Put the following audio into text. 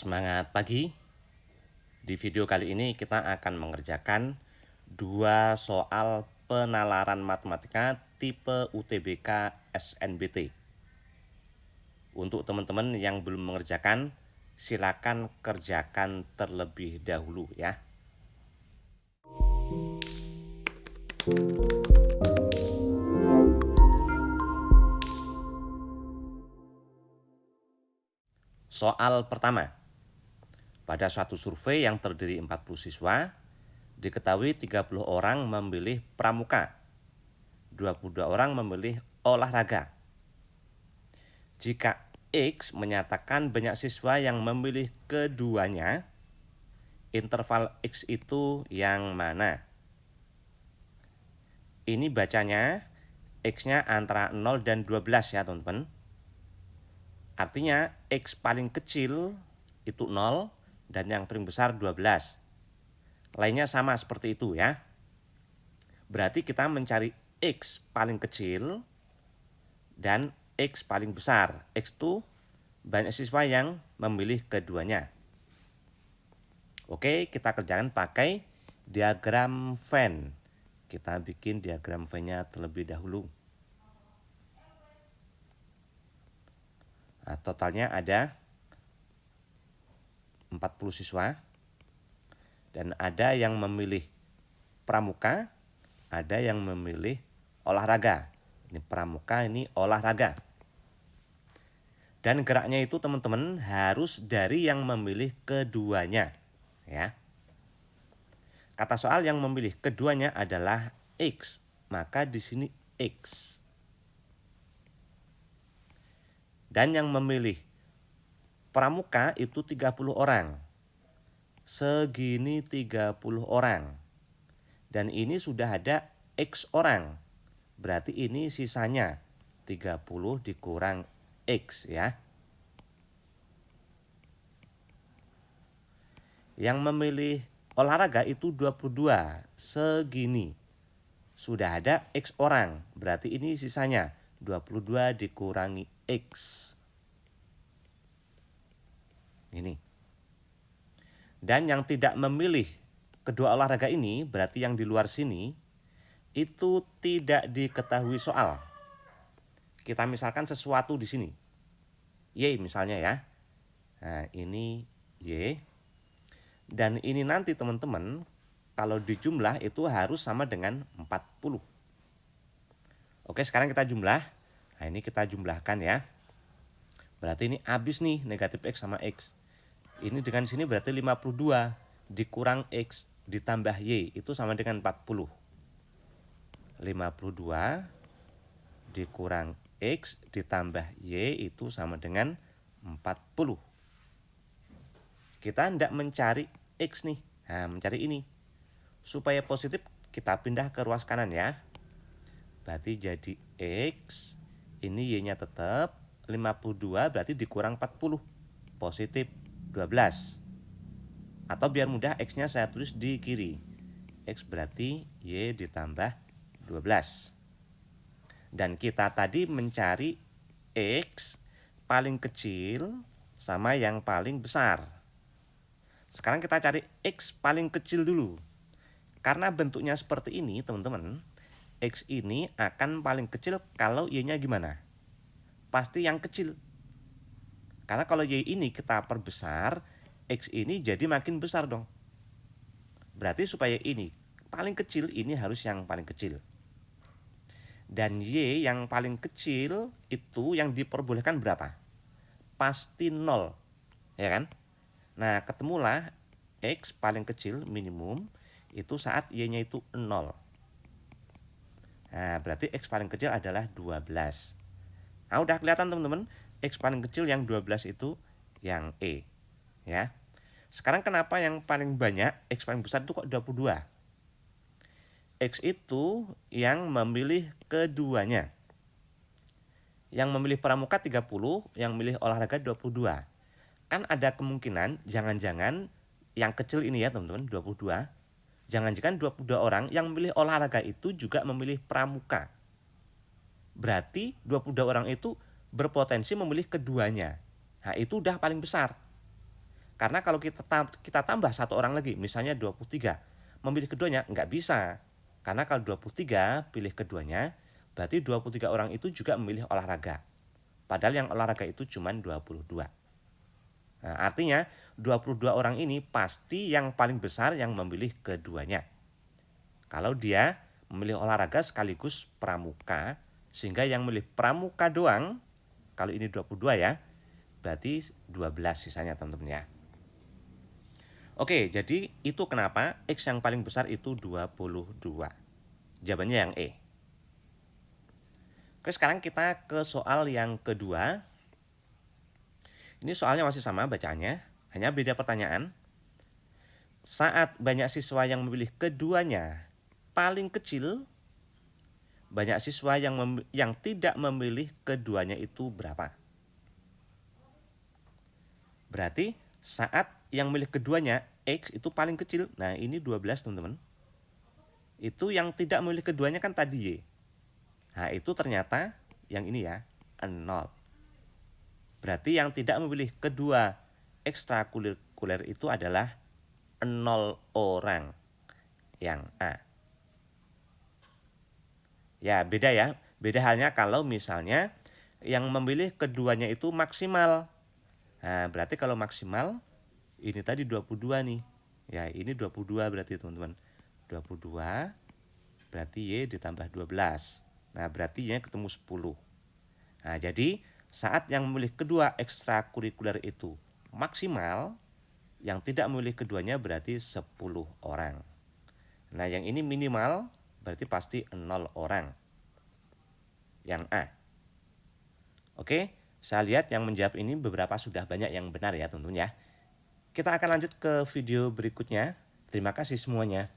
Semangat pagi. Di video kali ini kita akan mengerjakan dua soal penalaran matematika tipe UTBK SNBT. Untuk teman-teman yang belum mengerjakan, silakan kerjakan terlebih dahulu ya. Soal pertama. Pada suatu survei yang terdiri 40 siswa, diketahui 30 orang memilih pramuka, 22 orang memilih olahraga. Jika X menyatakan banyak siswa yang memilih keduanya, interval X itu yang mana? Ini bacanya X-nya antara 0 dan 12 ya teman-teman. Artinya X paling kecil itu 0 dan yang paling besar 12. Lainnya sama seperti itu ya. Berarti kita mencari X paling kecil dan X paling besar. X itu banyak siswa yang memilih keduanya. Oke, kita kerjakan pakai diagram Venn. Kita bikin diagram Venn-nya terlebih dahulu. Nah, totalnya ada 40 siswa. Dan ada yang memilih pramuka, ada yang memilih olahraga. Ini pramuka, ini olahraga. Dan geraknya itu teman-teman harus dari yang memilih keduanya. Ya. Kata soal yang memilih keduanya adalah X. Maka di sini X. Dan yang memilih pramuka itu 30 orang. Segini 30 orang. Dan ini sudah ada X orang. Berarti ini sisanya 30 dikurang X ya. Yang memilih olahraga itu 22. Segini. Sudah ada X orang. Berarti ini sisanya 22 dikurangi X. Ini. Dan yang tidak memilih kedua olahraga ini, berarti yang di luar sini, itu tidak diketahui soal. Kita misalkan sesuatu di sini. Y misalnya ya. Nah, ini Y. Dan ini nanti teman-teman, kalau dijumlah itu harus sama dengan 40. Oke, sekarang kita jumlah. Nah, ini kita jumlahkan ya. Berarti ini habis nih negatif X sama X. Ini dengan sini berarti 52 dikurang X ditambah Y itu sama dengan 40. 52 dikurang X ditambah Y itu sama dengan 40. Kita hendak mencari X nih. Nah, mencari ini. Supaya positif kita pindah ke ruas kanan ya. Berarti jadi X. Ini Y-nya tetap 52 berarti dikurang 40. Positif 12. Atau biar mudah X-nya saya tulis di kiri. X berarti Y ditambah 12. Dan kita tadi mencari X paling kecil sama yang paling besar. Sekarang kita cari X paling kecil dulu. Karena bentuknya seperti ini teman-teman, X ini akan paling kecil kalau Y-nya gimana? Pasti yang kecil. Karena kalau Y ini kita perbesar, X ini jadi makin besar dong. Berarti supaya ini paling kecil, ini harus yang paling kecil. Dan Y yang paling kecil itu yang diperbolehkan berapa? Pasti 0. Ya kan? Nah, ketemulah X paling kecil minimum itu saat Y-nya itu 0. Nah, berarti X paling kecil adalah 12. Nah, udah kelihatan teman-teman, X paling kecil yang 12 itu yang E. Ya. Sekarang kenapa yang paling banyak, X paling besar itu kok 22? X itu yang memilih keduanya. Yang memilih pramuka 30, yang memilih olahraga 22. Kan ada kemungkinan jangan-jangan yang kecil ini ya teman-teman, 22. Jangan-jangan 22 orang yang memilih olahraga itu juga memilih pramuka. Berarti 22 orang itu berpotensi memilih keduanya. Nah, itu udah paling besar. Karena kalau kita tambah satu orang lagi, misalnya 23, memilih keduanya nggak bisa. Karena kalau 23 pilih keduanya, berarti 23 orang itu juga memilih olahraga. Padahal yang olahraga itu cuma 22. Nah, artinya 22 orang ini pasti yang paling besar yang memilih keduanya. Kalau dia memilih olahraga sekaligus pramuka, sehingga yang memilih pramuka doang, kalau ini 22 ya, berarti 12 sisanya teman-teman ya. Oke, jadi itu kenapa X yang paling besar itu 22. Jawabannya yang E. Oke, sekarang kita ke soal yang kedua. Ini soalnya masih sama bacaannya, hanya beda pertanyaan. Saat banyak siswa yang memilih keduanya paling kecil, banyak siswa yang tidak memilih keduanya itu berapa? Berarti saat yang memilih keduanya X itu paling kecil. Nah, ini 12 teman-teman. Itu yang tidak memilih keduanya kan tadi Y. Nah, itu ternyata yang ini ya, 0. Berarti yang tidak memilih kedua ekstrakurikuler itu adalah 0 orang. Yang A. Ya, beda ya. Beda halnya kalau misalnya yang memilih keduanya itu maksimal. Nah, berarti kalau maksimal ini tadi 22 nih. Ya, ini 22 berarti teman-teman. 22 berarti Y ditambah 12. Nah, berarti Y ketemu 10. Nah, jadi saat yang memilih kedua ekstrakurikuler itu maksimal, yang tidak memilih keduanya berarti 10 orang. Nah, yang ini minimal berarti pasti 0 orang. Yang A. Oke, saya lihat yang menjawab ini beberapa sudah banyak yang benar ya teman-teman ya. Kita akan lanjut ke video berikutnya. Terima kasih semuanya.